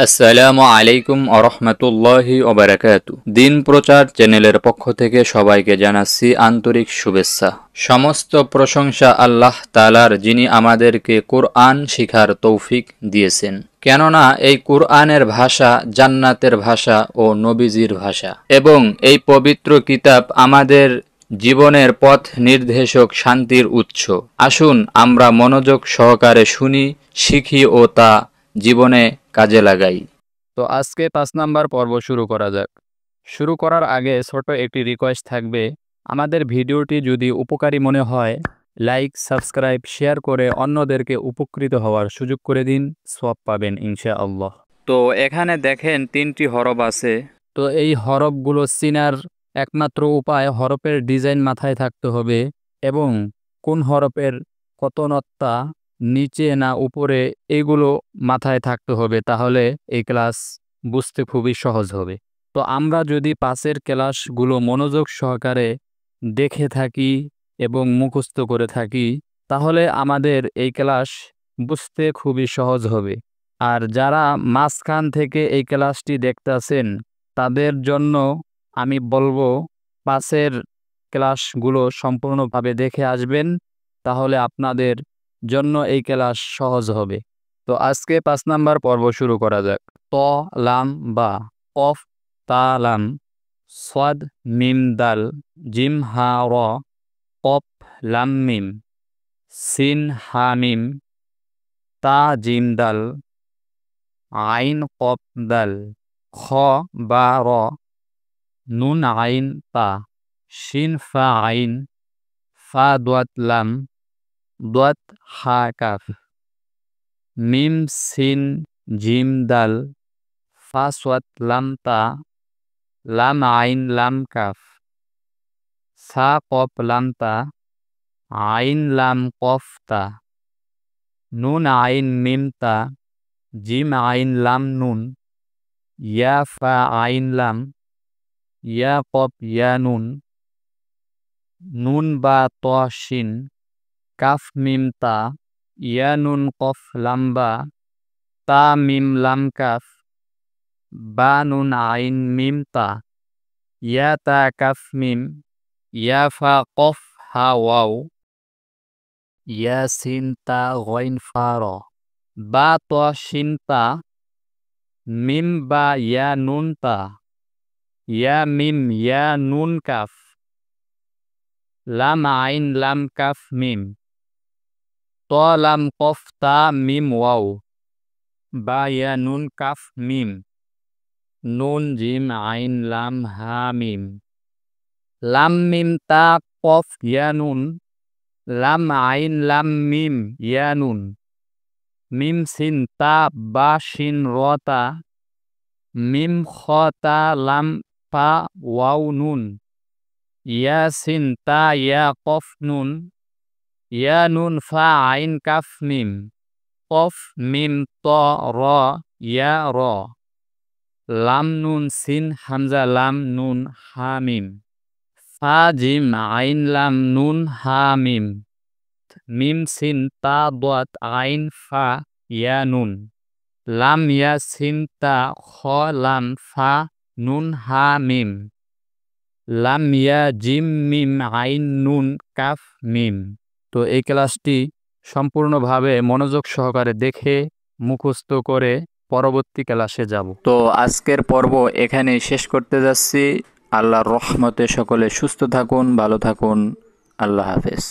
আসসালামু আলাইকুম আরহামতুল্লাহি ওবারাকাতু। দিন প্রচার চ্যানেলের পক্ষ থেকে সবাইকে জানাচ্ছি আন্তরিক শুভেচ্ছা। সমস্ত প্রশংসা আল্লাহ তাআলার, যিনি আমাদেরকে কুরআন শিখার তৌফিক দিয়েছেন। কেননা এই কুরআনের ভাষা জান্নাতের ভাষা ও নবীজির ভাষা, এবং এই পবিত্র কিতাব আমাদের জীবনের পথ নির্দেশক, শান্তির উৎস। আসুন আমরা মনোযোগ সহকারে শুনি, শিখি ও তা জীবনে কাজে লাগাই। তো আজকে 5 নাম্বার পর্ব শুরু করা যাক। শুরু করার আগে ছোট একটি রিকোয়েস্ট থাকবে, আমাদের ভিডিওটি যদি উপকারী মনে হয় লাইক, সাবস্ক্রাইব, শেয়ার করে অন্যদেরকে উপকৃত হওয়ার সুযোগ করে দিন, সওয়াব পাবেন ইনশাআল্লাহ। তো এখানে দেখেন 3টি হরফ আছে। তো এই হরফগুলো চিনার একমাত্র উপায় হরফের ডিজাইন মাথায় থাকতে হবে এবং কোন হরফের কত নক্তা নিচে না উপরে এগুলো মাথায় থাকতে হবে, তাহলে এই ক্লাস বুঝতে খুবই সহজ হবে। তো আমরা যদি পাশের ক্লাসগুলো মনোযোগ সহকারে দেখে থাকি এবং মুখস্থ করে থাকি, তাহলে আমাদের এই ক্লাস বুঝতে খুবই সহজ হবে। আর যারা মাঝখান থেকে এই ক্লাসটি দেখতেছেন তাদের জন্য আমি বলবো পাশের ক্লাসগুলো সম্পূর্ণভাবে দেখে আসবেন, তাহলে আপনাদের জন্য এই ক্লাস সহজ হবে। তো আজকে 5 নাম্বার পর্ব শুরু করা যাক। ত লাম বা, কফ তা লাম, সাদ মিম দাল, জিম হা র, কফ লাম মিম, সিন হা মিম, তা জিম দাল, আইন কফ দাল, খ বা র, নুন আইন তা, শিন ফা আইন, ফা দোয়াত লাম, দোয়াত হা কাফ, মিম সিন জিম দাল, ফা সোয়াত লাম তা, লাম আইন লাম কাফ, সা কফ লাম তা, আইন লাম কফ তা, নুন আইন মিম তা, জিম আইন লাম নুন, ইয়া ফা আইন লাম, ইয়া কফ ইয়া নুন, নুন বা ত শিন, কাফ মিম তা, ইয়া নুন কফ লাম বা, তা মিম লাম কাফ, বা নুন আইন মিম তা, ইয়া তা কাফ মিম, ইয়া ফা কফ হা ওয়াও, ইয়া সিন তা গইন ফা র, বা ত শিন তা, মিম বা ইয়া নুন তা, ইয়া মিম ইয়া নুন কাফ, লাম আইন লাম কাফ মিম, ত লাম কফ তা মিম ওয়াও, বা ইয়া নুন কাফ মিম, নুন জিম আইন লাম হা মিম, লাম মিম তা কফ ইয়া নুন, লাম আইন লাম মিম ইয়া নুন, মিম সিন তা বা শিন র তা, মিম খ তা লাম পা ওয়াও নুন, ইয়া সিন তা ইয়া কফ নুন, ইয়া নুন ফা আইন কাফ মিম, কফ মিম ত র ইয়া র, লাম নুন সিন হামজা লাম নুন হা মিম, ফা জিম আইন লাম নুন হা মিম, মিম সিন তা দোয়াত আইন ফা ইয়া নুন, লাম ইয়া সিন তা খ লাম ফা নুন হা মিম, লাম ইয়া জিম মিম আইন নুন কাফ মিম। তো এই ক্লাসটি সম্পূর্ণভাবে মনোযোগ সহকারে দেখে মুখস্থ করে পরবর্তী ক্লাসে যাব। তো আজকের পর্ব এখানেই শেষ করতে যাচ্ছি। আল্লাহর রহমতে সকলে সুস্থ থাকুন, ভালো থাকুন। আল্লাহ হাফেজ।